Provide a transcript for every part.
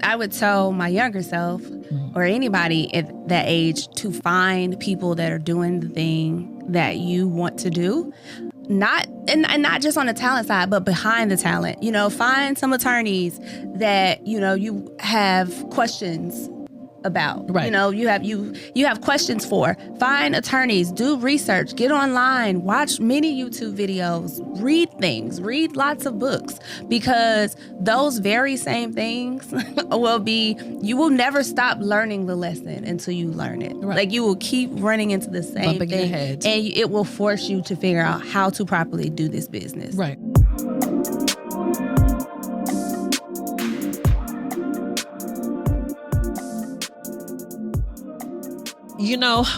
I would tell my younger self or anybody at that age to find people that are doing the thing that you want to do. Not just on the talent side, but behind the talent. Find some attorneys that, you have questions about. Right. You have questions for. Find attorneys, do research, get online, watch many YouTube videos, read lots of books, because those very same things you will never stop learning the lesson until you learn it. Right. Like, you will keep running into the same Bumping thing, your head. and it will force you to figure out how to properly do this business. Right.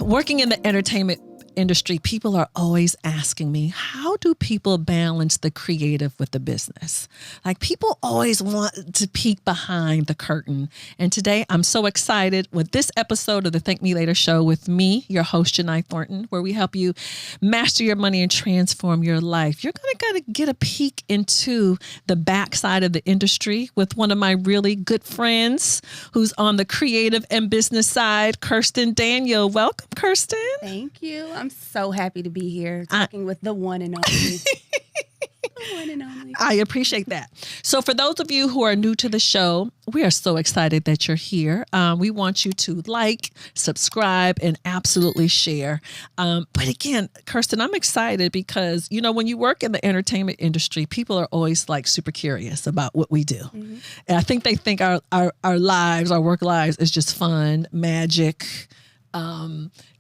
Working in the entertainment industry, people are always asking me, how do people balance the creative with the business? Like, people always want to peek behind the curtain. And today I'm so excited with this episode of the Thank Me Later show with me, your host, Jeudi Thornton, where we help you master your money and transform your life. You're going to get a peek into the backside of the industry with one of my really good friends who's on the creative and business side, Kirsten Daniel. Welcome, Kirsten. Thank you. I'm so happy to be here talking with the one and only. The one and only. I appreciate that. So for those of you who are new to the show, we are so excited that you're here. We want you to like, subscribe, and absolutely share. But again, Kirsten, I'm excited because, when you work in the entertainment industry, people are always like super curious about what we do. Mm-hmm. And I think they think our lives, our work lives is just fun, magic,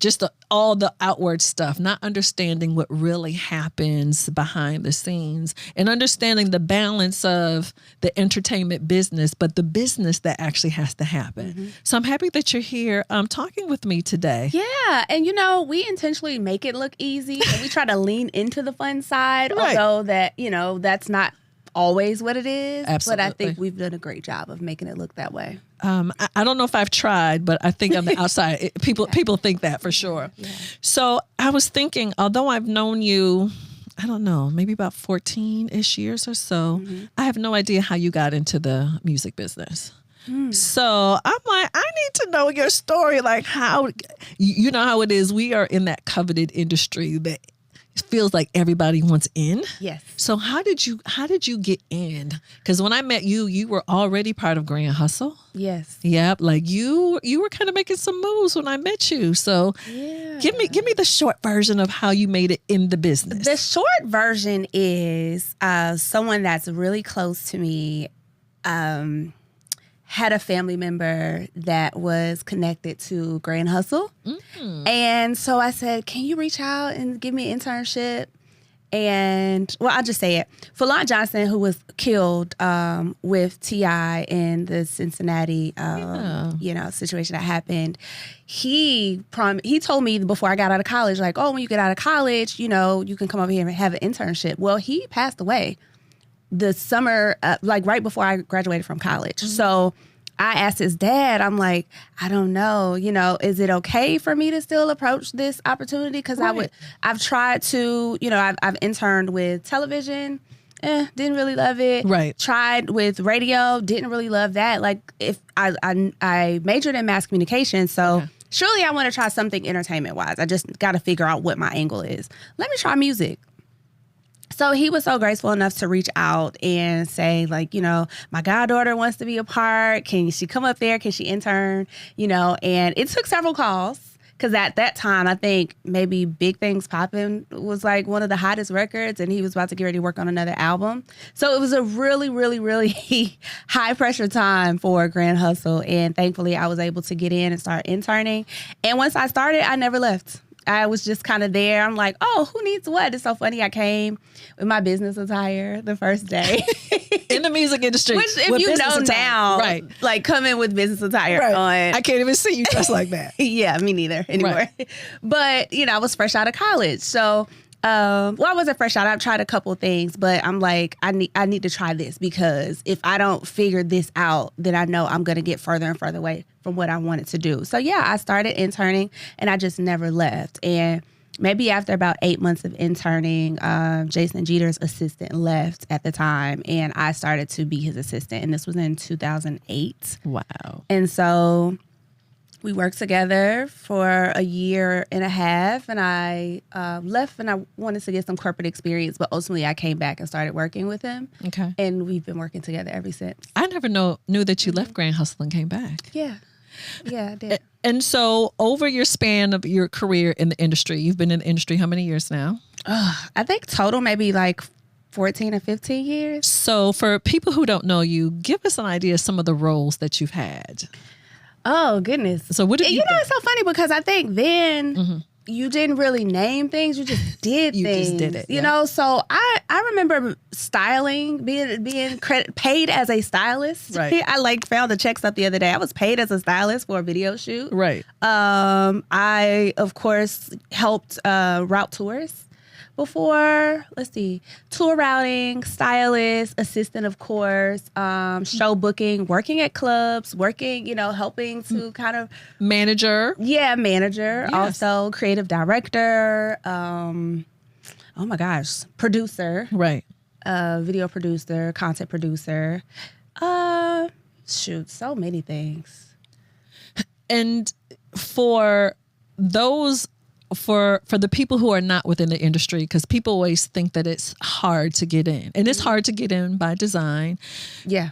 just all the outward stuff, not understanding what really happens behind the scenes and understanding the balance of the entertainment business, but the business that actually has to happen. Mm-hmm. So I'm happy that you're here talking with me today. Yeah. And, we intentionally make it look easy, and we try to lean into the fun side, right. Although that, that's not always what it is. Absolutely. But I think we've done a great job of making it look that way. I don't know if I've tried, but I think on the outside, people think that for sure. Yeah. So I was thinking, although I've known you, I don't know, maybe about 14-ish years or so, mm-hmm. I have no idea how you got into the music business. So I'm like, I need to know your story. Like, how, you know how it is. We are in that coveted industry that it feels like everybody wants in. Yes. So how did you get in? Because when I met you, you were already part of Grand Hustle. Yes. Yep. Like you were kind of making some moves when I met you. So give me the short version of how you made it in the business. The short version is someone that's really close to me had a family member that was connected to Grand Hustle. Mm-hmm. And so I said, can you reach out and give me an internship? And, I'll just say it. Falon Johnson, who was killed with T.I. in the Cincinnati, situation that happened, he told me before I got out of college, like, when you get out of college, you can come over here and have an internship. Well, he passed away the summer, right before I graduated from college. Mm-hmm. So I asked his dad, I'm like, I don't know, is it okay for me to still approach this opportunity? Because right. I've tried to, I've interned with television, didn't really love it. Right. Tried with radio, didn't really love that. Like, if I majored in mass communication, so surely I want to try something entertainment wise. I just got to figure out what my angle is. Let me try music. So he was so graceful enough to reach out and say, like, my goddaughter wants to be a part. Can she come up there? Can she intern? And it took several calls because at that time, I think maybe Big Things Poppin' was like one of the hottest records, and he was about to get ready to work on another album. So it was a really, really, really high pressure time for Grand Hustle. And thankfully, I was able to get in and start interning. And once I started, I never left. I was just kind of there. I'm like, who needs what? It's so funny. I came with my business attire the first day. In the music industry. Which, if you know now, right. Like, come in with business attire right. on. I can't even see you dressed like that. Yeah, me neither anymore. Right. But, I was fresh out of college. So, I wasn't fresh out. I've tried a couple things, but I'm like, I need to try this, because if I don't figure this out, then I know I'm going to get further and further away from what I wanted to do. So, I started interning, and I just never left. And maybe after about 8 months of interning, Jason Jeter's assistant left at the time, and I started to be his assistant, and this was in 2008. Wow. And so we worked together for a year and a half, and I left, and I wanted to get some corporate experience, but ultimately I came back and started working with him. Okay. And we've been working together ever since. I never knew that you left Grand Hustle and came back. Yeah. Yeah, I did. And so over your span of your career in the industry, you've been in the industry how many years now? I think total maybe like 14 or 15 years. So for people who don't know you, give us an idea of some of the roles that you've had. Oh, goodness. So what did you know, it's so funny because I think then you didn't really name things. You just did You things. just did it. You know, so I remember styling, being paid as a stylist. Right. I found the checks up the other day. I was paid as a stylist for a video shoot. Right. I, of course, helped route tours before. Let's see, tour routing, stylist, assistant, of course, show booking, working at clubs, working, helping to kind of Manager. Yeah, manager. Yes. Also creative director. Oh my gosh, producer. Right. Video producer, content producer. Shoot, so many things. And for those, for the people who are not within the industry, because people always think that it's hard to get in, and it's hard to get in by design. Yeah.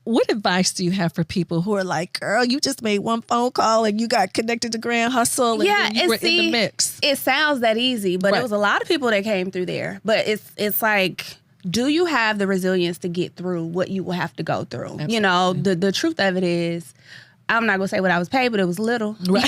What advice do you have for people who are like, girl, you just made one phone call and you got connected to Grand Hustle and then you were in the mix? It sounds that easy, but Right. it was a lot of people that came through there. But it's like, do you have the resilience to get through what you will have to go through? Absolutely. The truth of it is, I'm not going to say what I was paid, but it was little. Right.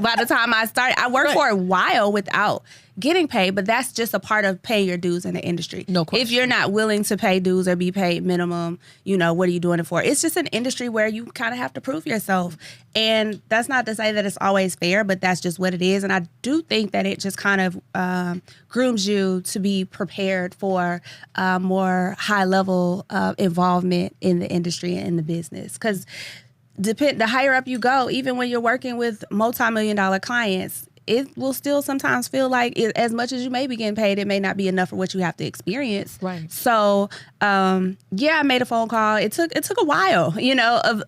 By the time I started, I worked Right. for a while without getting paid, but that's just a part of paying your dues in the industry. No question. If you're not willing to pay dues or be paid minimum, what are you doing it for? It's just an industry where you kind of have to prove yourself. And that's not to say that it's always fair, but that's just what it is. And I do think that it just kind of grooms you to be prepared for more high level involvement in the industry and in the business. Because the higher up you go, even when you're working with multi-million-dollar clients, it will still sometimes feel like as much as you may be getting paid, it may not be enough for what you have to experience. Right. So, I made a phone call. It took a while,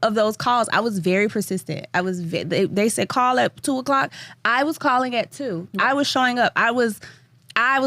of those calls. I was very persistent. They said call at 2:00. I was calling at 2. Right. I was showing up. I was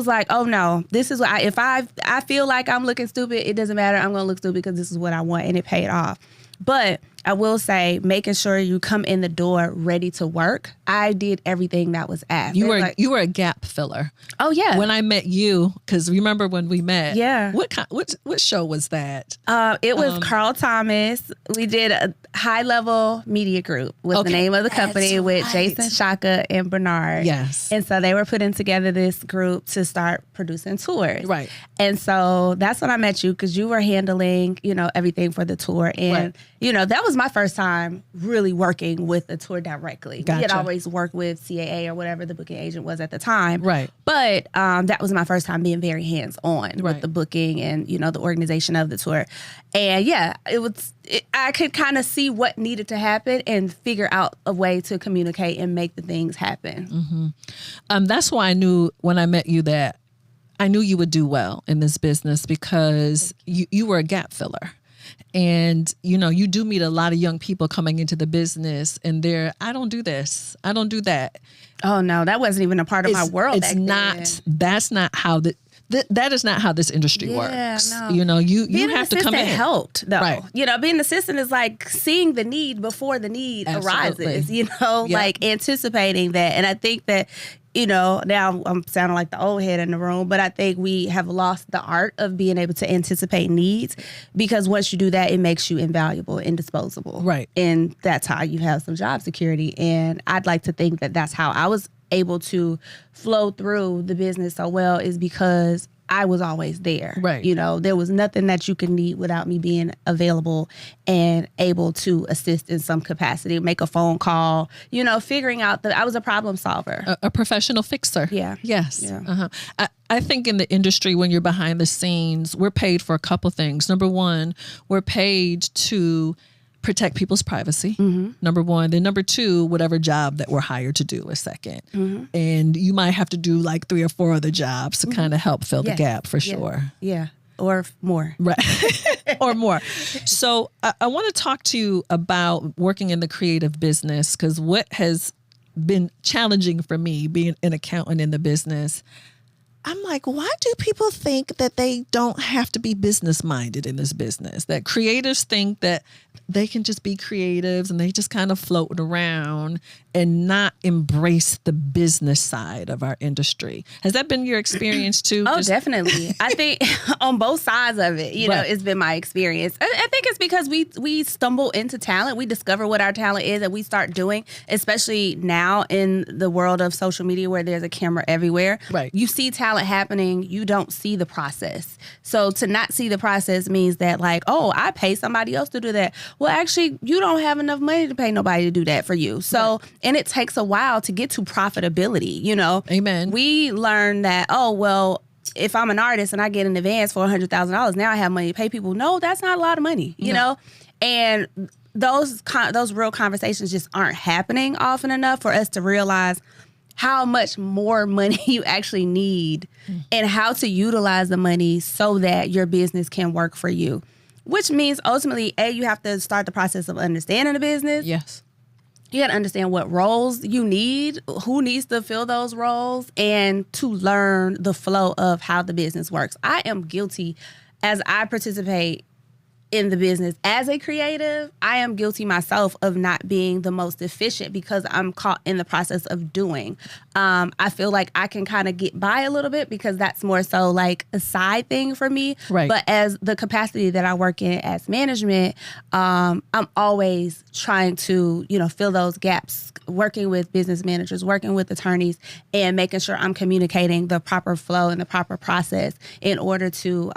like, oh no, this is what if I feel like I'm looking stupid, it doesn't matter. I'm going to look stupid because this is what I want, and it paid off. But I will say, making sure you come in the door ready to work. I did everything that was asked. You were a gap filler. Oh yeah. When I met you, because remember when we met? Yeah. What show was that? It was Carl Thomas. We did a High Level Media Group was the name of the company with Jason, Shaka, and Bernard. Yes. And so they were putting together this group to start producing tours. Right. And so that's when I met you, because you were handling, everything for the tour. And, that was my first time really working with a tour directly. Gotcha. We had always worked with CAA or whatever the booking agent was at the time. Right. But that was my first time being very hands-on with the booking and, the organization of the tour. And yeah, I could kind of see what needed to happen and figure out a way to communicate and make the things happen. Mm-hmm. That's why I knew when I met you that I knew you would do well in this business, because you were a gap filler. And, you do meet a lot of young people coming into the business and I don't do this. I don't do that. Oh, no, that wasn't even a part of my world. That's not how that is not how this industry works. No. You have to come in. Helped though. Right. Being an assistant is like seeing the need before the need arises, Yep. like anticipating that. And I think that, now I'm sounding like the old head in the room, but I think we have lost the art of being able to anticipate needs, because once you do that, it makes you invaluable and disposable. Right. And that's how you have some job security. And I'd like to think that that's how I was able to flow through the business so well, is because I was always there. Right. There was nothing that you could need without me being available and able to assist in some capacity, make a phone call, figuring out that I was a problem solver. A professional fixer. Yeah. Yes. Yeah. Uh-huh. I think in the industry, when you're behind the scenes, we're paid for a couple things. Number one, we're paid to protect people's privacy, number one. Then number two, whatever job that we're hired to do is second. And you might have to do like 3 or 4 other jobs to kind of help fill the gap for sure. Yeah. Or more. Right. Or more. So I want to talk to you about working in the creative business, because what has been challenging for me being an accountant in the business, I'm like, why do people think that they don't have to be business minded in this business? That creatives think that they can just be creatives and they just kind of float around and not embrace the business side of our industry. Has that been your experience too? Oh, definitely. I think on both sides of it, you know, it's been my experience. I think it's because we stumble into talent. We discover what our talent is and we start doing, especially now in the world of social media where there's a camera everywhere. Right. You see talent happening, you don't see the process. So to not see the process means that like, oh, I pay somebody else to do that. Well, actually, you don't have enough money to pay nobody to do that for you. So, and it takes a while to get to profitability, you know? Amen. We learn that, oh, well, if I'm an artist and I get an advance for $100,000, now I have money to pay people. No, that's not a lot of money, you know? And those real conversations just aren't happening often enough for us to realize how much more money you actually need and how to utilize the money so that your business can work for you. Which means ultimately, you have to start the process of understanding the business. Yes. You got to understand what roles you need, who needs to fill those roles, and to learn the flow of how the business works. I am guilty as I participate in the business as a creative. I am guilty myself of not being the most efficient because I'm caught in the process of doing. I feel like I can kind of get by a little bit because that's more so like a side thing for me. Right. But as the capacity that I work in as management, I'm always trying to, you know, fill those gaps, working with business managers, working with attorneys, and making sure I'm communicating the proper flow and the proper process in order to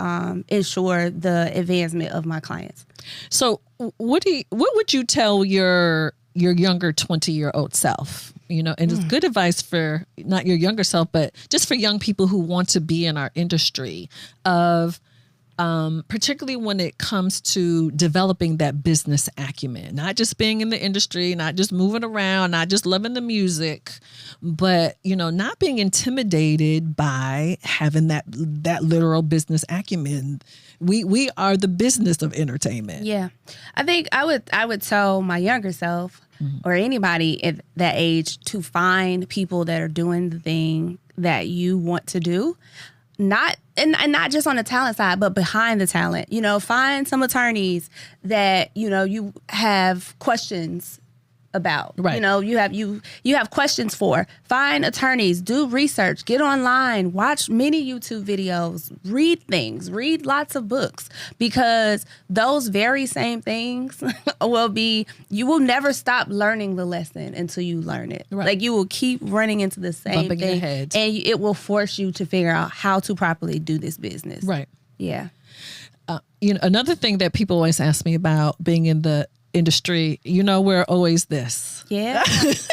ensure the advancement of my clients. So what would you tell your younger 20-year-old self? You know, and it's good advice for not your younger self, but just for young people who want to be in our industry of particularly when it comes to developing that business acumen, not just being in the industry, not just moving around, not just loving the music, but, you know, not being intimidated by having that literal business acumen. We are the business of entertainment. Yeah. I think I would tell my younger self or anybody at that age to find people that are doing the thing that you want to do. Not just on the talent side, but behind the talent. You know, find some attorneys that, you know, you have questions about. Right. You know, you have questions for. Find attorneys, do research, get online, watch many YouTube videos, read things, read lots of books, because those very same things you will never stop learning the lesson until you learn it. Right. Like you will keep running into the same Bumping thing your head. and it will force you to figure out how to properly do this business. Right. Yeah. You know, another thing that people always ask me about being in the industry, you know, we're always this. Yeah.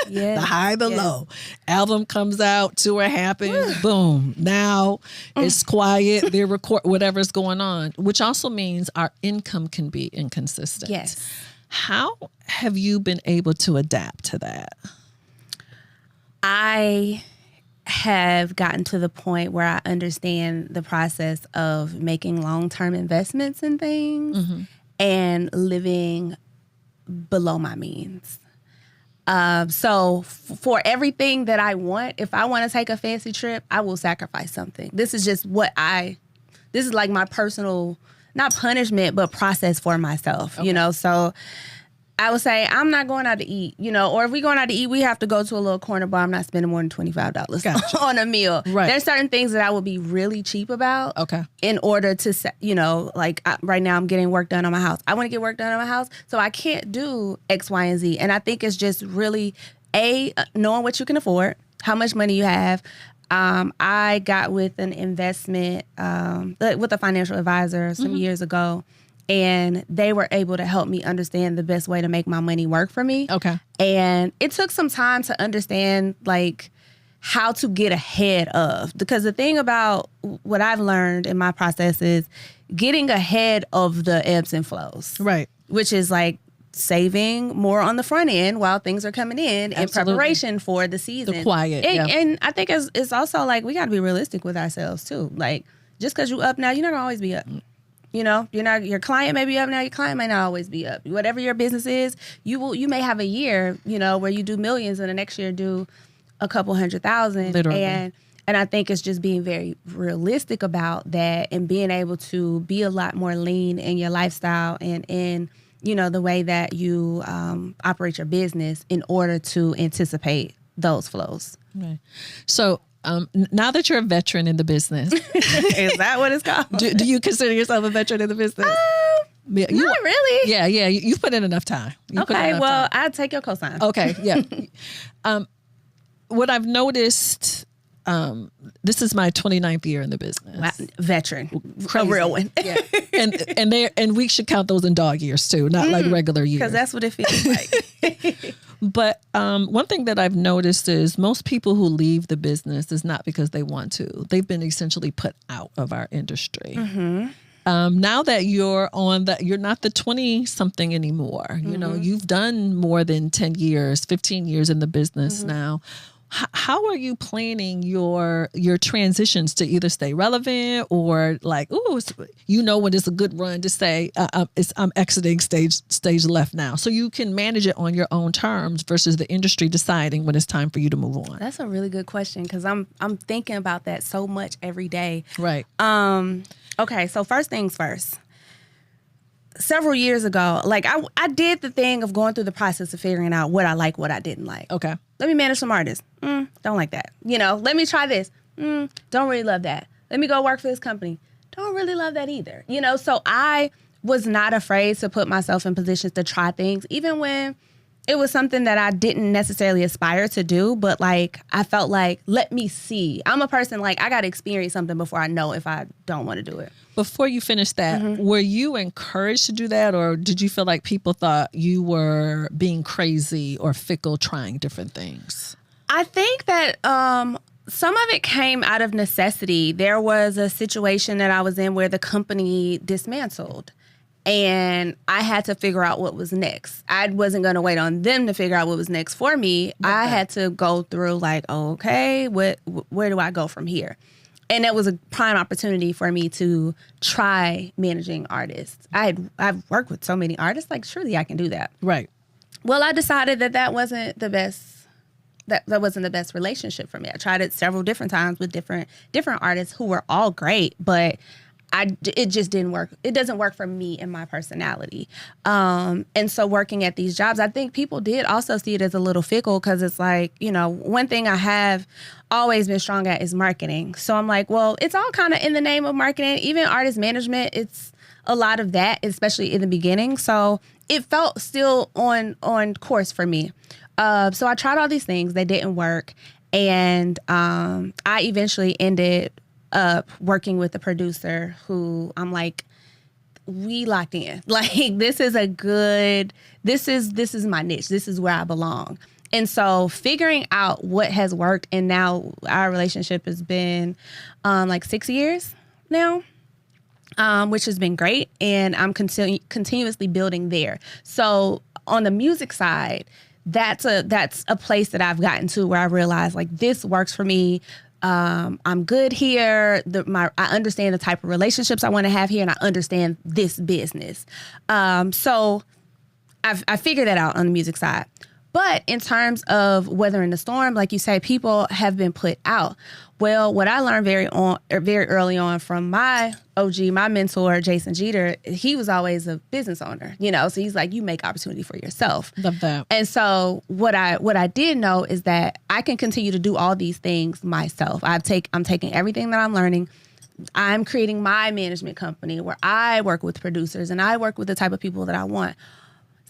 Yeah. The high, the low. Album comes out, tour happens, boom. Now it's quiet, they record whatever's going on, which also means our income can be inconsistent. Yes. How have you been able to adapt to that? I have gotten to the point where I understand the process of making long-term investments in things and living below my means. So for everything that I want, if I want to take a fancy trip, I will sacrifice something. This is just this is like my personal, not punishment, but process for myself, you know? So I would say I'm not going out to eat, you know, or if we're going out to eat, we have to go to a little corner bar. I'm not spending more than $25 on a meal. Right. There's certain things that I would be really cheap about in order to, you know, like right now I'm getting work done on my house. I want to get work done on my house, so I can't do X, Y, and Z. And I think it's just really, knowing what you can afford, how much money you have. I got with an investment, with a financial advisor some years ago. And they were able to help me understand the best way to make my money work for me. Okay. And it took some time to understand, like, how to get ahead of. Because the thing about what I've learned in my process is getting ahead of the ebbs and flows. Right. Which is, like, saving more on the front end while things are coming in preparation for the season. The quiet. And I think it's also like we got to be realistic with ourselves too. Like just because you up now, you're not gonna always be up. You know, your client may be up now, your client may not always be up. Whatever your business is, you may have a year, you know, where you do millions and the next year do a couple 100,000. Literally. And I think it's just being very realistic about that and being able to be a lot more lean in your lifestyle and in, you know, the way that you operate your business in order to anticipate those flows. Right. So now that you're a veteran in the business. Is that what it's called? Do you consider yourself a veteran in the business? Not really. Yeah. You've put in enough time. I'll take your cosign. Okay, yeah. What I've noticed, this is my 29th year in the business. Wow. Veteran. Crazy. A real one. Yeah. And we should count those in dog years too, not like regular years. Because that's what it feels like. But one thing that I've noticed is most people who leave the business is not because they want to. They've been essentially put out of our industry. Mm-hmm. Now that you're not the 20-something anymore. Mm-hmm. You know, you've done more than 10 years, 15 years in the business now. How are you planning your transitions to either stay relevant or like, you know, when it's a good run to say I'm exiting stage left now, so you can manage it on your own terms versus the industry deciding when it's time for you to move on? That's a really good question because I'm thinking about that so much every day. Right. Okay. So first things first. Several years ago, like I did the thing of going through the process of figuring out what I like, what I didn't like. Okay. Let me manage some artists. Don't like that. You know, let me try this. Don't really love that. Let me go work for this company. Don't really love that either. You know, so I was not afraid to put myself in positions to try things, even when it was something that I didn't necessarily aspire to do, but like I felt like, let me see. I'm a person like I got to experience something before I know if I don't want to do it. Before you finish that, were you encouraged to do that, or did you feel like people thought you were being crazy or fickle trying different things? I think that some of it came out of necessity. There was a situation that I was in where the company dismantled. And I had to figure out what was next. I wasn't going to wait on them to figure out what was next for me. Okay. I had to go through like, okay, where do I go from here? And it was a prime opportunity for me to try managing artists. I've worked with so many artists, like surely I can do that. Right. Well, I decided that wasn't the best. That wasn't the best relationship for me. I tried it several different times with different artists who were all great, but it just didn't work. It doesn't work for me and my personality. And so working at these jobs, I think people did also see it as a little fickle because it's like, you know, one thing I have always been strong at is marketing. So I'm like, well, it's all kind of in the name of marketing. Even artist management, it's a lot of that, especially in the beginning. So it felt still on course for me. So I tried all these things. They didn't work. And I eventually ended up working with a producer who I'm like, we locked in. Like, this is my niche. This is where I belong. And so figuring out what has worked, and now our relationship has been like 6 years now, which has been great. And I'm continuously building there. So on the music side, that's a place that I've gotten to where I realize like this works for me. I'm good here. I understand the type of relationships I want to have here, and I understand this business. So I figured that out on the music side. But in terms of weathering the storm, like you say, people have been put out. Well, what I learned very early on from my OG, my mentor, Jason Jeter, he was always a business owner, you know, so he's like, you make opportunity for yourself. Love that. And so what I did know is that I can continue to do all these things myself. I'm taking everything that I'm learning. I'm creating my management company where I work with producers and I work with the type of people that I want.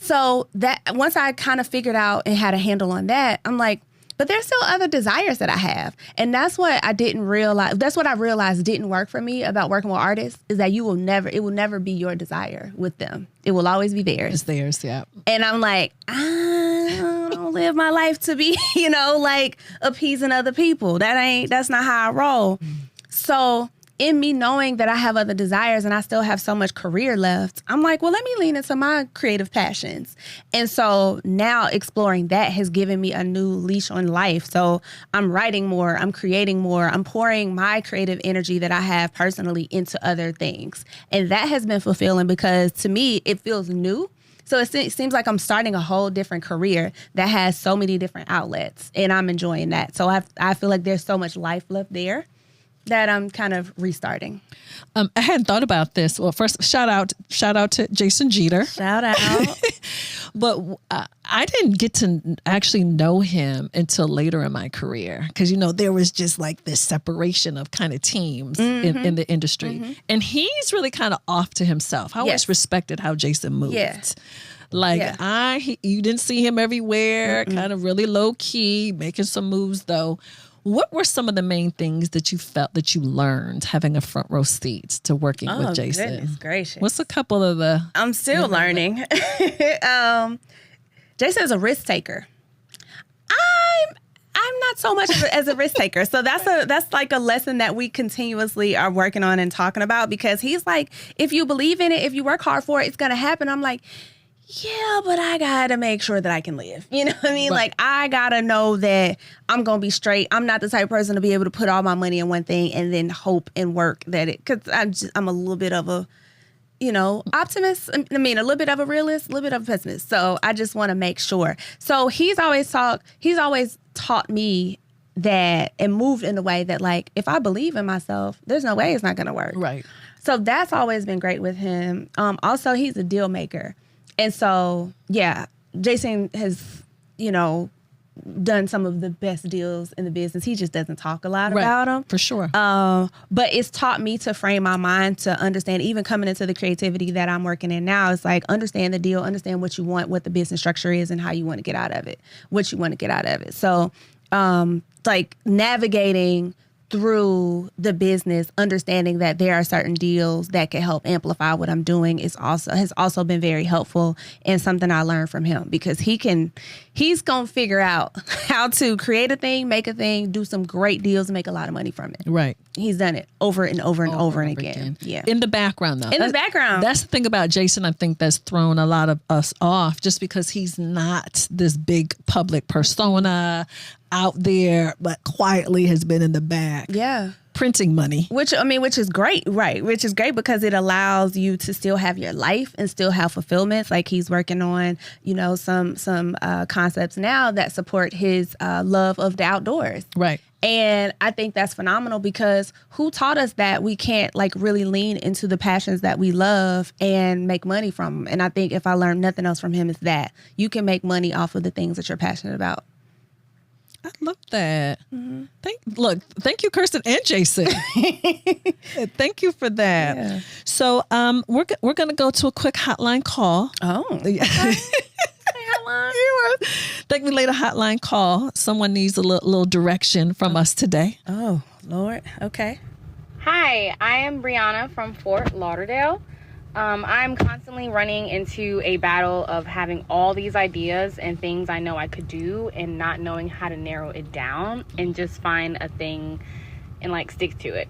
So that once I kind of figured out and had a handle on that, I'm like, but there's still other desires that I have. And that's what I didn't realize. That's what I realized didn't work for me about working with artists, is that it will never be your desire with them. It will always be theirs. It's theirs, yeah. And I'm like, I don't live my life to be, you know, like appeasing other people. That's not how I roll. So in me knowing that I have other desires and I still have so much career left, I'm like, well, let me lean into my creative passions. And so now exploring that has given me a new leash on life. So I'm writing more, I'm creating more, I'm pouring my creative energy that I have personally into other things. And that has been fulfilling because to me, it feels new. So it seems like I'm starting a whole different career that has so many different outlets, and I'm enjoying that. So I feel like there's so much life left there that I'm kind of restarting. I hadn't thought about this. Well, first, shout out to Jason Jeter. Shout out. But I didn't get to actually know him until later in my career because, there was just like this separation of kind of teams in the industry. Mm-hmm. And he's really kind of off to himself. I always respected how Jason moved. Yeah. Like you didn't see him everywhere, kind of really low key, making some moves though. What were some of the main things that you felt that you learned having a front row seat to working with Jason? Goodness gracious. What's a couple of the... I'm still learning. Jason is a risk taker. I'm not so much as a risk taker. So that's like a lesson that we continuously are working on and talking about because he's like, if you believe in it, if you work hard for it, it's going to happen. I'm like, yeah, but I got to make sure that I can live. You know what I mean? Right. Like, I got to know that I'm going to be straight. I'm not the type of person to be able to put all my money in one thing and then hope and work that because I'm a little bit of a, optimist. I mean, a little bit of a realist, a little bit of a pessimist. So I just want to make sure. So he's always taught me that and moved in a way that, like, if I believe in myself, there's no way it's not going to work. Right. So that's always been great with him. Also, he's a deal maker. And so, yeah, Jason has, done some of the best deals in the business. He just doesn't talk a lot about them. For sure. But it's taught me to frame my mind to understand, even coming into the creativity that I'm working in now, it's like understand the deal, understand what you want, what the business structure is and how you want to get out of it, what you want to get out of it. So, like navigating through the business, understanding that there are certain deals that can help amplify what I'm doing has also been very helpful and something I learned from him because he's going to figure out how to create a thing, make a thing, do some great deals and make a lot of money from it. Right. He's done it over and over and over and again. Yeah. In the background though. In the background. That's the thing about Jason, I think that's thrown a lot of us off just because he's not this big public persona out there, but quietly has been in the back. Yeah. Printing money. Which is great, right? Which is great because it allows you to still have your life and still have fulfillment. Like he's working on, some concepts now that support his love of the outdoors. Right. And I think that's phenomenal because who taught us that we can't like really lean into the passions that we love and make money from them? And I think if I learned nothing else from him is that you can make money off of the things that you're passionate about. I love that. Mm-hmm. Thank you, Kirsten and Jason. Thank you for that. Yeah. So we're going to go to a quick hotline call. Oh. Okay. I think we laid a hotline call. Someone needs a little direction from us today. Oh, Lord. Okay. Hi, I am Brianna from Fort Lauderdale. I'm constantly running into a battle of having all these ideas and things I know I could do and not knowing how to narrow it down and just find a thing and like stick to it.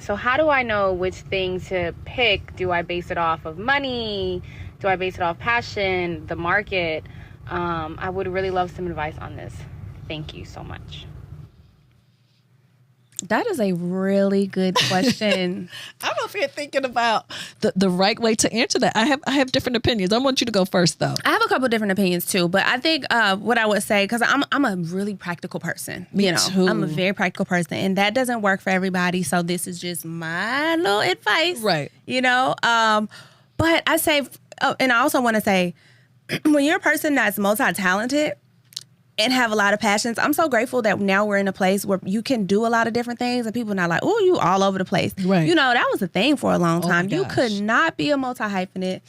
So how do I know which thing to pick? Do I base it off of money? Do I base it off passion, the market? I would really love some advice on this. Thank you so much. That is a really good question. I'm up here thinking about the right way to answer that. I have different opinions. I want you to go first, though. I have a couple different opinions too, but I think what I would say, because I'm a really practical person. Me too. I'm a very practical person, and that doesn't work for everybody. So this is just my little advice, right? But I say, and I also want to say, when you're a person that's multi-talented and have a lot of passions, I'm so grateful that now we're in a place where you can do a lot of different things and people are not like, oh, you all over the place. Right. That was a thing for a long time. You could not be a multi-hyphenate,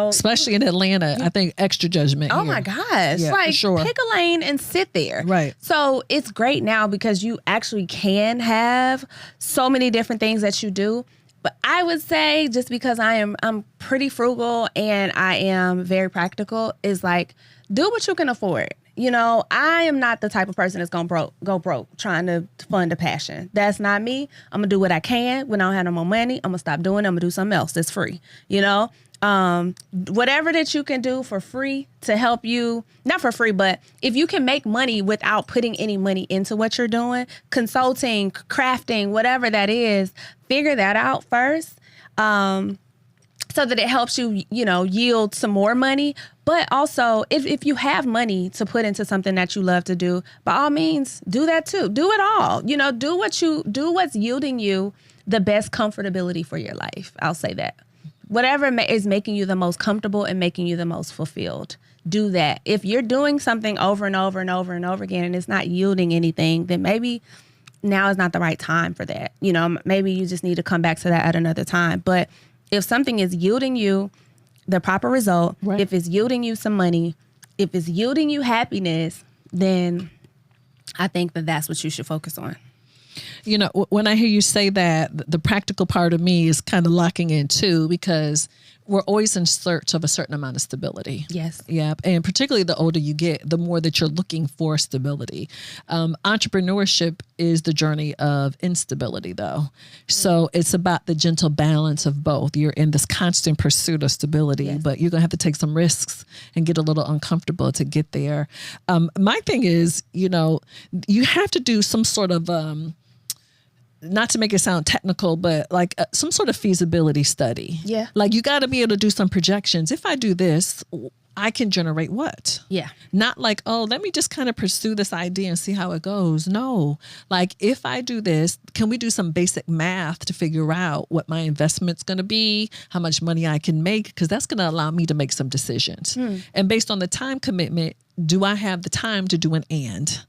Especially in Atlanta, I think extra judgment Oh here. my gosh. Yeah, like, for sure. Pick a lane and sit there. Right. So it's great now because you actually can have so many different things that you do. But I would say, just because I'm pretty frugal and I am very practical, is like, do what you can afford. You know, I am not the type of person that's gonna go broke trying to fund a passion. That's not me. I'm gonna do what I can. When I don't have no more money, I'm gonna stop doing it. I'm gonna do something else that's free. You know, whatever that you can do for free to help you, not for free, but if you can make money without putting any money into what you're doing, consulting, crafting, whatever that is, figure that out first. So that it helps you, you know, yield some more money. But also, if you have money to put into something that you love to do, by all means, do that too. Do it all. You know, do what's yielding you the best comfortability for your life. I'll say that. Whatever is making you the most comfortable and making you the most fulfilled, do that. If you're doing something over and over and over and over again and it's not yielding anything, then maybe now is not the right time for that. You know, maybe you just need to come back to that at another time. But if something is yielding you the proper result, right, if it's yielding you some money, if it's yielding you happiness, then I think that that's what you should focus on. You know, when I hear you say that, the practical part of me is kind of locking in too, because we're always in search of a certain amount of stability. Yes. Yeah. And particularly the older you get, the more that you're looking for stability. Entrepreneurship is the journey of instability, though. So it's about the gentle balance of both. You're in this constant pursuit of stability, yes, but you're going to have to take some risks and get a little uncomfortable to get there. My thing is, you know, you have to do some sort of, not to make it sound technical, but like some sort of feasibility study. Yeah. Like you got to be able to do some projections. If I do this, I can generate what? Yeah. Not like, oh, let me just kind of pursue this idea and see how it goes. No. Like if I do this, can we do some basic math to figure out what my investment's going to be, how much money I can make? Because that's going to allow me to make some decisions. And based on the time commitment, do I have the time to do an and?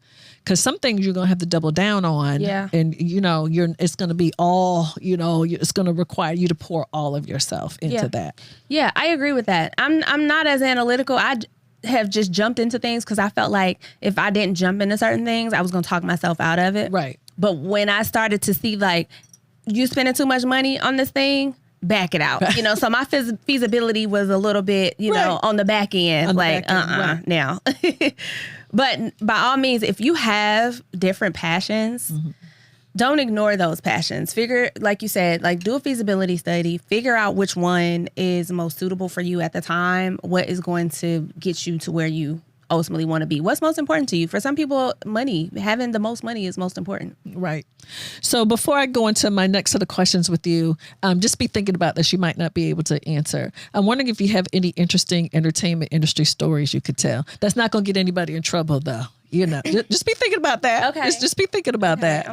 Because some things you're going to have to double down on. Yeah. And, you know, it's going to be all, you know, it's going to require you to pour all of yourself into that. Yeah, I agree with that. I'm not as analytical. I have just jumped into things because I felt like if I didn't jump into certain things, I was going to talk myself out of it. Right. But when I started to see like, you spending too much money on this thing, back it out. You know, so my feasibility was a little bit, you know, on the back end. Now. But by all means, if you have different passions, don't ignore those passions. Figure, like you said, like do a feasibility study, figure out which one is most suitable for you at the time, what is going to get you to where you ultimately want to be. What's most important to you? For some people, money, having the most money is most important. Right. So before I go into my next set of questions with you, just be thinking about this. You might not be able to answer. I'm wondering if you have any interesting entertainment industry stories you could tell. That's not going to get anybody in trouble, though. You know, just be thinking about that. Okay. Just be thinking about that.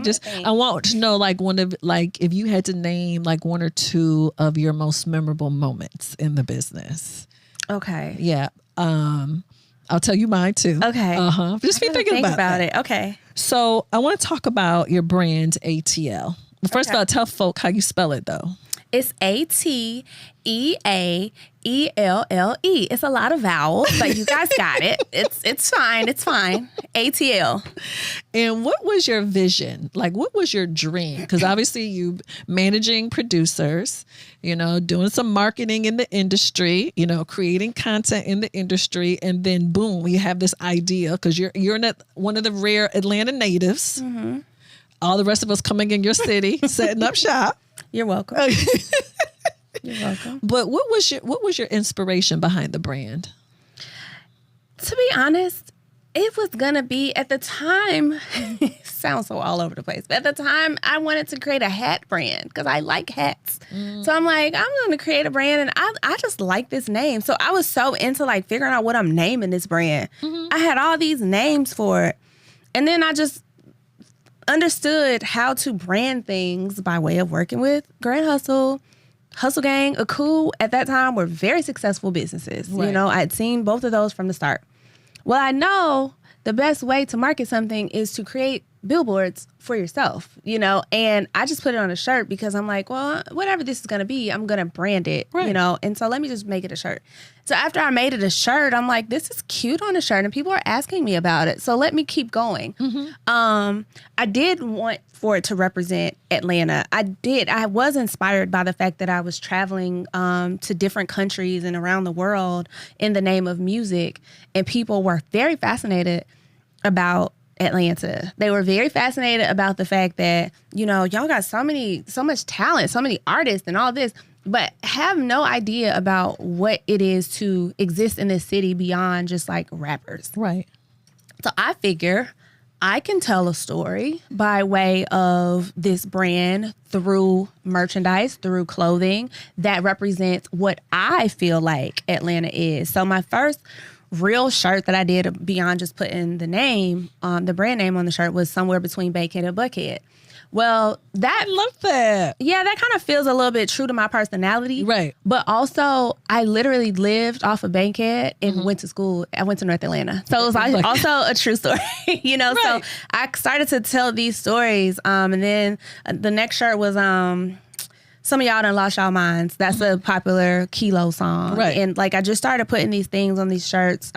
I want to know, like, if you had to name like one or two of your most memorable moments in the business. Okay. Yeah. I'll tell you mine too. Okay. Just be thinking about it. Okay. So I want to talk about your brand, Ateaelle. First of all, tell folk how you spell it, though. It's Ateaelle. It's a lot of vowels, but you guys got it. It's fine. It's fine. Ateaelle. And what was your vision? Like, what was your dream? Because obviously you managing producers, you know, doing some marketing in the industry, you know, creating content in the industry, and then boom, you have this idea because you're one of the rare Atlanta natives. All the rest of us coming in your city, setting up shop. You're welcome. You're welcome. But what was your inspiration behind the brand? To be honest, it was gonna be at the time. It sounds so all over the place, but at the time, I wanted to create a hat brand because I like hats. So I'm like, I'm gonna create a brand, and I just like this name. So I was so into like figuring out what I'm naming this brand. I had all these names for it, and then I just understood how to brand things by way of working with Grand Hustle, Hustle Gang, Acumen at that time were very successful businesses. Right. You know, I'd seen both of those from the start. Well, I know the best way to market something is to create billboards for yourself, you know? And I just put it on a shirt because I'm like, well, whatever this is going to be, I'm going to brand it, you know? And so let me just make it a shirt. So after I made it a shirt, I'm like, this is cute on a shirt and people are asking me about it. So let me keep going. I did want for it to represent Atlanta. I was inspired by the fact that I was traveling to different countries and around the world in the name of music. And people were very fascinated about Atlanta. They were very fascinated about the fact that, you know, y'all got so much talent, so many artists and all this, but have no idea about what it is to exist in this city beyond just like rappers. Right. So I figure I can tell a story by way of this brand through merchandise, through clothing that represents what I feel like Atlanta is. So my first real shirt that I did beyond just putting the name, the brand name on the shirt was somewhere between Bankhead and Buckhead. Well, I love that. Yeah, that kind of feels a little bit true to my personality. Right. But also, I literally lived off of Bankhead and went to school. I went to North Atlanta. So it was also a true story, you know? Right. So I started to tell these stories. And then the next shirt was Some of Y'all Done Lost Y'all Minds. That's a popular Kilo song. Right. And like I just started putting these things on these shirts.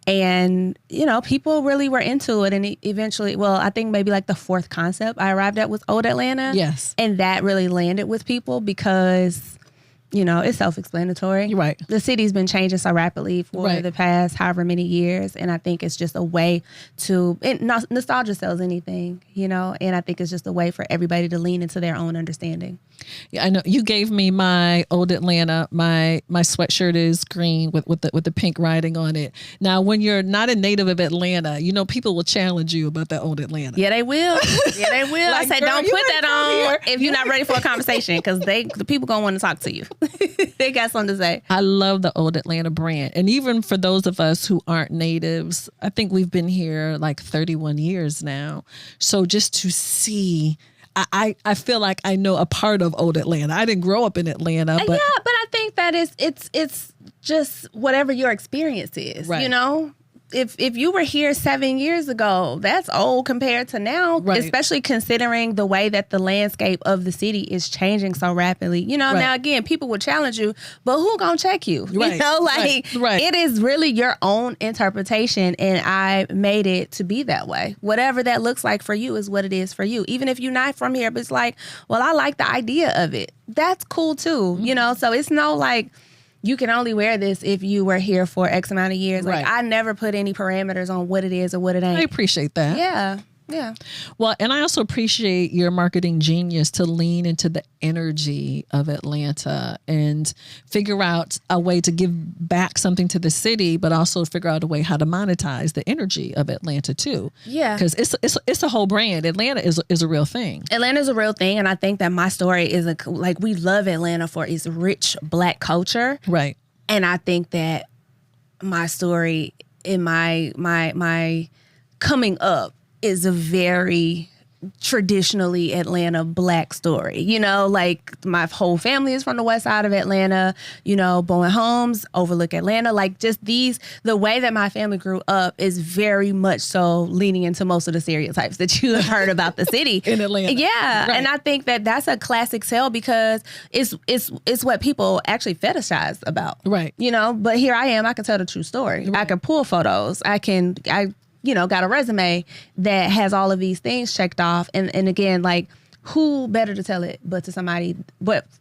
And, you know, people really were into it. And eventually, well, I think maybe like the fourth concept I arrived at was Old Atlanta. Yes. And that really landed with people because, you know, it's self-explanatory. Right. The city's been changing so rapidly for the past however many years. And I think it's just a way to, nostalgia sells anything, you know, and I think it's just a way for everybody to lean into their own understanding. Yeah, I know you gave me my Old Atlanta. My sweatshirt is green with the pink writing on it. Now, when you're not a native of Atlanta, you know people will challenge you about that Old Atlanta. Yeah, they will. Yeah, they will. Like, I say, girl, don't you put that on here. if you're not ready for a conversation because the people gonna want to talk to you. They got something to say. I love the Old Atlanta brand, and even for those of us who aren't natives, I think we've been here like 31 years now. So just to see. I feel like I know a part of Old Atlanta. I didn't grow up in Atlanta, but yeah, but I think that it's just whatever your experience is. Right. You know, if you were here 7 years ago, that's old compared to now. Right. Especially considering the way that the landscape of the city is changing so rapidly. You know, now again, people will challenge you, but who gonna check you? Right. You know, like Right. it is really your own interpretation, and I made it to be that way. Whatever that looks like for you is what it is for you. Even if you're not from here, but it's like, well, I like the idea of it. That's cool too. You know, so it's no like, you can only wear this if you were here for X amount of years. Like I never put any parameters on what it is or what it ain't. I appreciate that. Yeah. Yeah. Well, and I also appreciate your marketing genius to lean into the energy of Atlanta and figure out a way to give back something to the city, but also figure out a way how to monetize the energy of Atlanta too. Yeah. Because it's a whole brand. Atlanta is a real thing. Atlanta's a real thing. And I think that my story is like we love Atlanta for its rich Black culture. Right. And I think that my story in my coming up is a very traditionally Atlanta Black story. You know, like my whole family is from the west side of Atlanta, you know, Bowen Homes, overlook Atlanta. Like just the way that my family grew up is very much so leaning into most of the stereotypes that you have heard about the city. In Atlanta. Yeah. Right. And I think that that's a classic sell because it's what people actually fetishize about. Right. You know, but here I am, I can tell the true story. Right. I can pull photos. I got a resume that has all of these things checked off. And again, like, who better to tell it but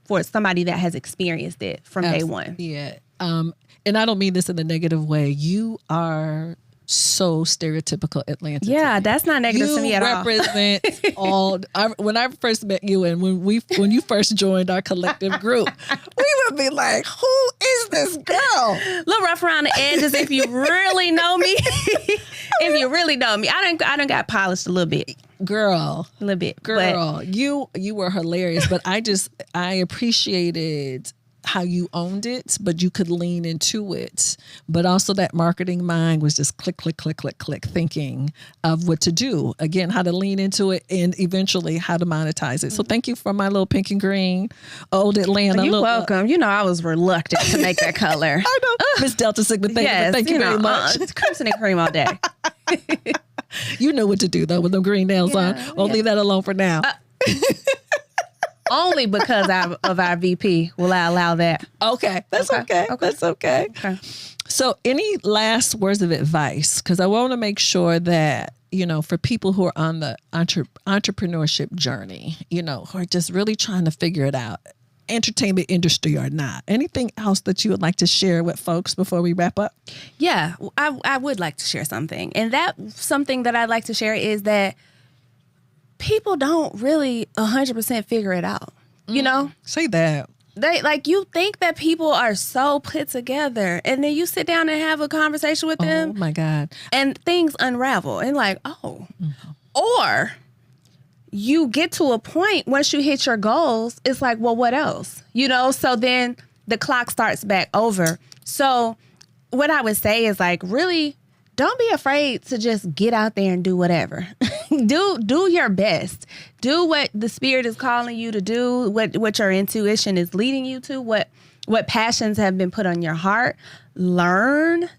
for somebody that has experienced it from day one. Yeah. And I don't mean this in a negative way. You are so stereotypical Atlanta. Yeah, that's not negative to me at all. You represent all. When I first met you and when you first joined our collective group, we would be like, "Who is this girl?" A little rough around the edges if you really know me. If you really know me, I done got polished a little bit. Girl, A little bit. girl, you were hilarious. But I appreciated how you owned it, but you could lean into it. But also that marketing mind was just click, click, click, click, click, thinking of what to do. Again, how to lean into it and eventually how to monetize it. So thank you for my little pink and green Old Atlanta. You're welcome. You know, I was reluctant to make that color. I know. Miss Delta Sigma, thank you very much. Crimson and cream all day. You know what to do though with them green nails on. I'll leave that alone for now. Only because of our VP will I allow that. Okay. That's okay. That's okay. So any last words of advice? Because I want to make sure that, you know, for people who are on the entrepreneurship journey, you know, who are just really trying to figure it out, entertainment industry or not, anything else that you would like to share with folks before we wrap up? Yeah, I would like to share something. And that something that I'd like to share is that people don't really 100% figure it out, you know? Say that. They like, you think that people are so put together, and then you sit down and have a conversation with them. Oh my God. And things unravel and like, or you get to a point once you hit your goals, it's like, well, what else? You know, so then the clock starts back over. So what I would say is like, really, don't be afraid to just get out there and do whatever. do your best. Do what the spirit is calling you to do, what your intuition is leading you to, what passions have been put on your heart. Learn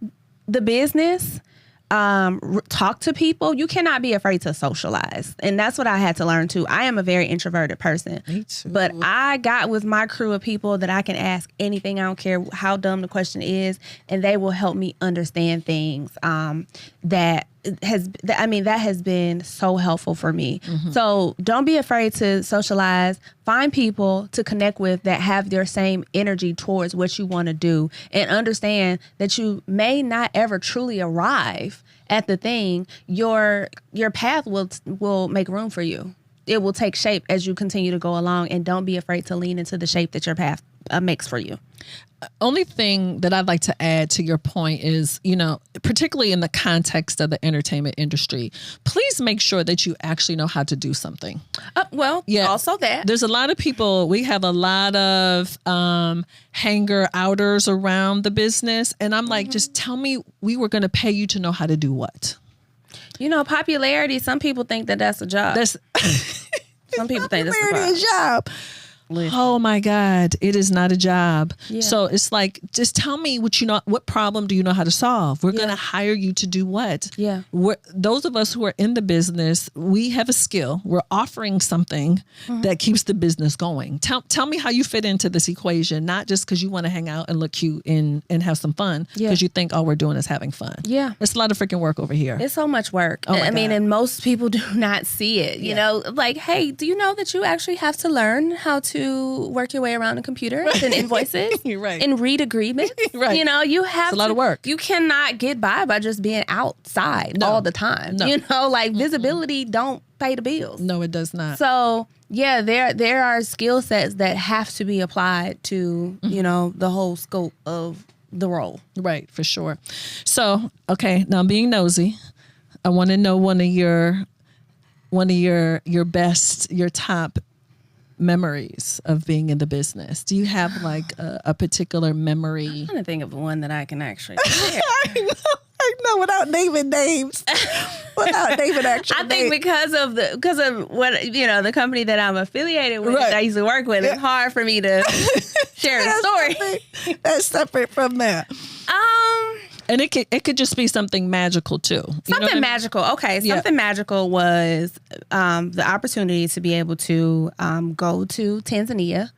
the business. Talk to people. You cannot be afraid to socialize. And that's what I had to learn too. I am a very introverted person. Me too. But I got with my crew of people that I can ask anything. I don't care how dumb the question is. And they will help me understand things that has been so helpful for me. Mm-hmm. So don't be afraid to socialize. Find people to connect with that have their same energy towards what you want to do, and understand that you may not ever truly arrive at the thing. Your path will make room for you. It will take shape as you continue to go along, and don't be afraid to lean into the shape that your path makes for you. Only thing that I'd like to add to your point is, you know, particularly in the context of the entertainment industry, please make sure that you actually know how to do something. Also that. There's a lot of people, we have a lot of hanger outers around the business. And I'm like, just tell me, we were going to pay you to know how to do what? You know, popularity, some people think that that's a job. Some people think that's a job. Listen. Oh my God, it is not a job. Yeah. So it's like, just tell me what problem do you know how to solve? We're going to hire you to do what? Yeah. Those of us who are in the business, we have a skill. We're offering something that keeps the business going. Tell me how you fit into this equation, not just because you want to hang out and look cute and have some fun, because you think all we're doing is having fun. Yeah. It's a lot of freaking work over here. It's so much work. I mean, and most people do not see it, you know, like, hey, do you know that you actually have to learn how to work your way around a computer and invoices and read agreements? You know, you have a lot of work. You cannot get by just being outside all the time. No. You know, like visibility don't pay the bills. No, it does not. So yeah, there are skill sets that have to be applied to, you know, the whole scope of the role. Right, for sure. So, okay, now being nosy, I want to know one of your best, your top memories of being in the business. Do you have like a particular memory? I'm trying to think of one that I can actually share. I know, without naming names. Without naming actual I think because of what, you know, the company that I'm affiliated with, that I used to work with, it's hard for me to share a story. That's separate from that. And it could just be something magical too. Something magical. Okay. Something magical was the opportunity to be able to go to Tanzania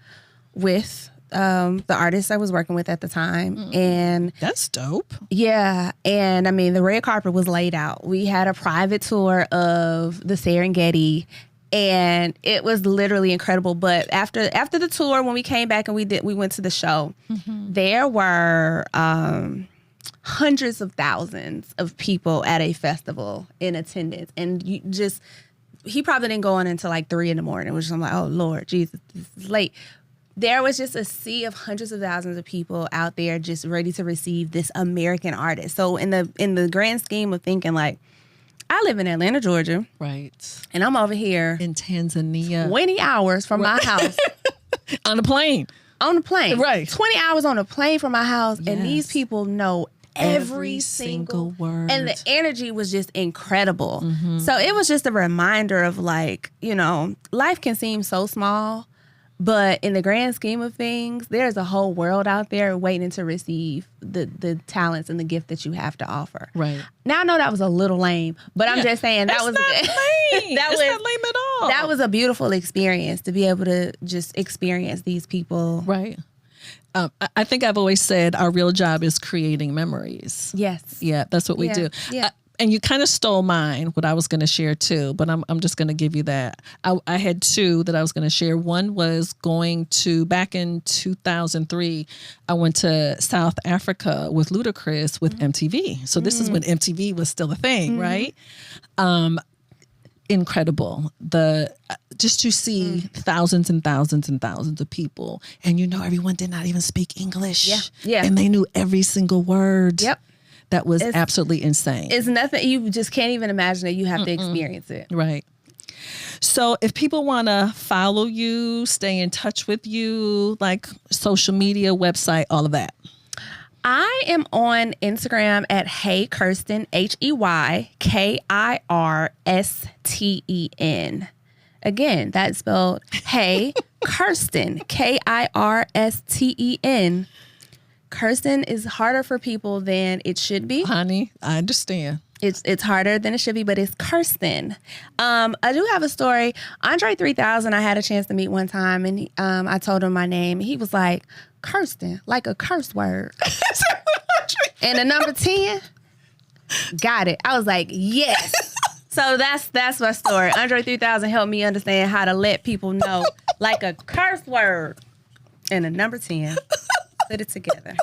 with the artist I was working with at the time. And that's dope. Yeah. And I mean, the red carpet was laid out. We had a private tour of the Serengeti, and it was literally incredible. But after the tour, when we came back and we went to the show, there were hundreds of thousands of people at a festival in attendance. And he probably didn't go on until like 3 a.m, which I'm like, oh Lord Jesus, this is late. There was just a sea of hundreds of thousands of people out there just ready to receive this American artist. So in the grand scheme of thinking, like, I live in Atlanta, Georgia. Right. And I'm over here in Tanzania. 20 hours from my house. On a plane. On a plane. Right. 20 hours on a plane from my house. Yes. And these people know every single word. And the energy was just incredible. So it was just a reminder of, like, you know, life can seem so small, But in the grand scheme of things, there's a whole world out there waiting to receive the talents and the gift that you have to offer. Right. Now I know that was a little lame, but I'm just saying that was not lame. That's not lame at all. That was a beautiful experience to be able to just experience these people. Right. I think I've always said our real job is creating memories. Yes. Yeah, that's what we do. Yeah. And you kind of stole mine, what I was going to share too, but I'm just going to give you that. I had two that I was going to share. One was back in 2003, I went to South Africa with Ludacris with MTV. So this is when MTV was still a thing, right? Incredible. Just to see thousands and thousands and thousands of people. And everyone did not even speak English. Yeah. And they knew every single word. Yep. That was absolutely insane. It's nothing, you just can't even imagine it. You have to experience it. Right. So if people want to follow you, stay in touch with you, like social media, website, all of that. I am on Instagram at Hey Kirsten, HeyKirsten. Again, that's spelled Hey Kirsten, Kirsten. Kirsten is harder for people than it should be. Honey, I understand. It's harder than it should be, but it's Kirsten. I do have a story. Andre 3000, I had a chance to meet one time, and I told him my name. He was like, Kirsten, like a curse word. And the number 10, got it. I was like, yes. So that's my story. Andre 3000 helped me understand how to let people know, like a curse word. And the number 10. Put it together.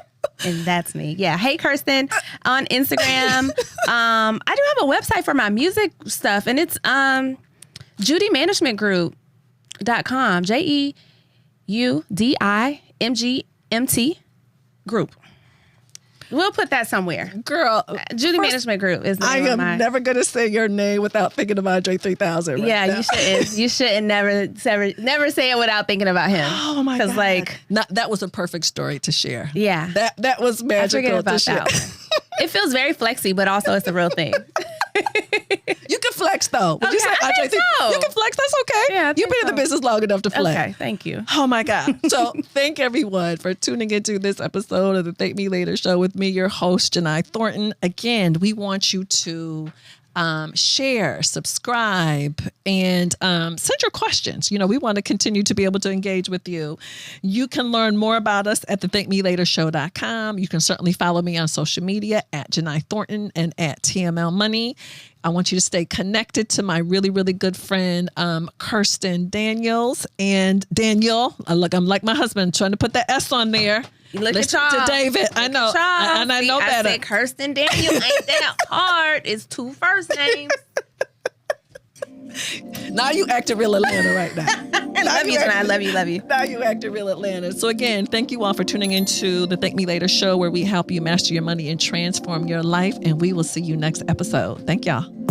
And that's me. Yeah. Hey, Kirsten on Instagram. I do have a website for my music stuff, and it's JeudiManagementGroup.com. JEUDIMGMT group. We'll put that somewhere. Girl. Jeudi Management Group is the name of am never going to say your name without thinking of Andre 3000 right now. You shouldn't. You shouldn't never say it without thinking about him. Oh, my God. Because that was a perfect story to share. Yeah. That was magical to share. That. It feels very flexy, but also it's a real thing. You can flex, though. Would you say, I think so. You can flex. That's okay. Yeah, You've been in the business long enough to flex. Okay, thank you. Oh, my God. So thank everyone for tuning into this episode of the Thank Me Later show with me, your host, Jani Thornton. Again, we want you to share, subscribe, and send your questions. We want to continue to be able to engage with you. You can learn more about us at thethankmelatershow.com. You can certainly follow me on social media at Jani Thornton and at TML Money. I want you to stay connected to my really, really good friend, Kirsten Daniels. And Daniel, I'm like my husband, trying to put that S on there. Listen to David. I know. And I know better. I said Kirsten Daniel ain't that hard. It's 2 first names. Now you acting real Atlanta right now. Love you, Jani. Love you. Now you acting real Atlanta. So again, thank you all for tuning into the Thank Me Later show, where we help you master your money and transform your life. And we will see you next episode. Thank y'all.